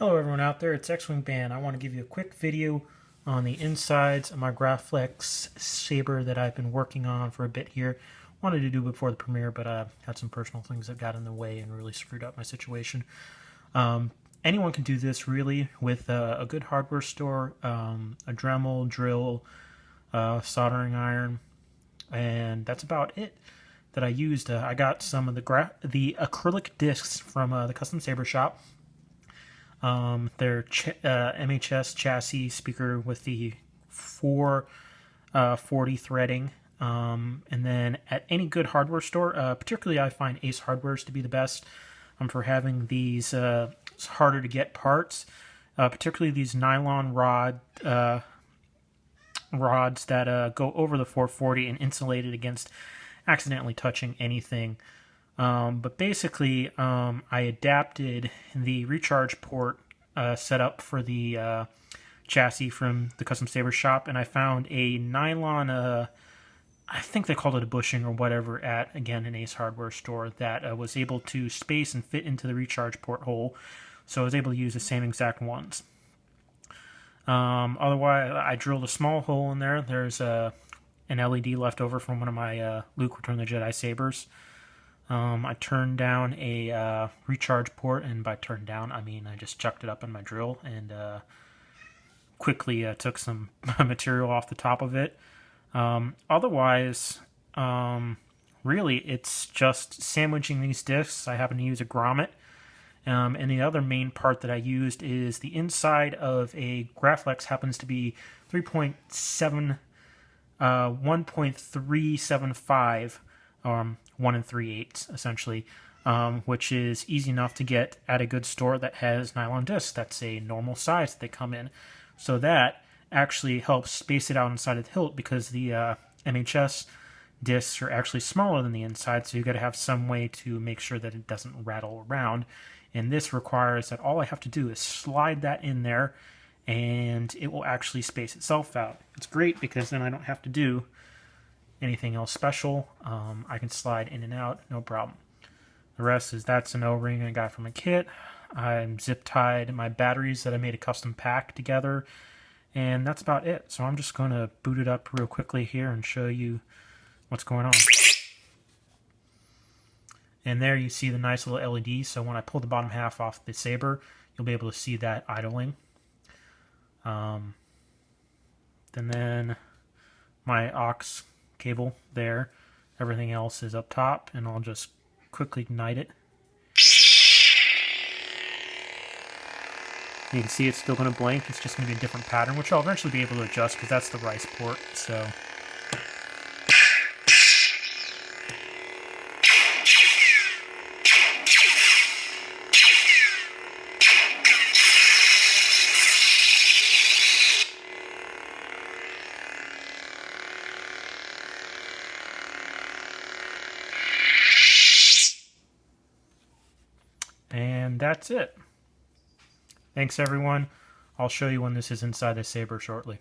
Hello everyone out there, it's X-Wing Band. I want to give you a quick video on the insides of my Graflex saber that I've been working on for a bit here. Wanted to do before the premiere, but I had some personal things that got in the way and really screwed up my situation. Anyone can do this really with a good hardware store, a Dremel, drill, soldering iron, and that's about it that I used. I got some of the acrylic discs from the Custom Saber shop. Their MHS chassis speaker with the 440 threading. And then at any good hardware store, particularly I find Ace Hardware's to be the best for having these harder to get parts, particularly these nylon rods that go over the 440 and insulate it against accidentally touching anything. But basically, I adapted the recharge port setup for the chassis from the Custom Saber shop, and I found a nylon, I think they called it a bushing or whatever at, again, an Ace Hardware store that was able to space and fit into the recharge port hole, so I was able to use the same exact ones. Otherwise, I drilled a small hole in there. There's an LED left over from one of my Luke Return of the Jedi sabers. I turned down a recharge port, and by turned down, I mean I just chucked it up in my drill and quickly took some material off the top of it. Otherwise, really, it's just sandwiching these discs. I happen to use a grommet. And the other main part that I used is the inside of a Graflex happens to be 1.375 1 3/8 essentially, which is easy enough to get at a good store that has nylon discs. That's a normal size that they come in, so that actually helps space it out inside of the hilt, because the MHS discs are actually smaller than the inside, so you got to have some way to make sure that it doesn't rattle around. And this requires that all I have to do is slide that in there, and it will actually space itself out. It's great because then I don't have to do anything else special. I can slide in and out, no problem. The rest is, that's an O-ring I got from a kit. I'm zip tied my batteries that I made a custom pack together, and that's about it. So I'm just going to boot it up real quickly here and show you what's going on. And there you see the nice little LED. So when I pull the bottom half off the saber, you'll be able to see that idling. And then my aux cable there. Everything else is up top, and I'll just quickly ignite it. You can see it's still going to blink. It's just going to be a different pattern, which I'll eventually be able to adjust because that's the rice port. So and that's it. Thanks everyone. I'll show you when this is inside the saber shortly.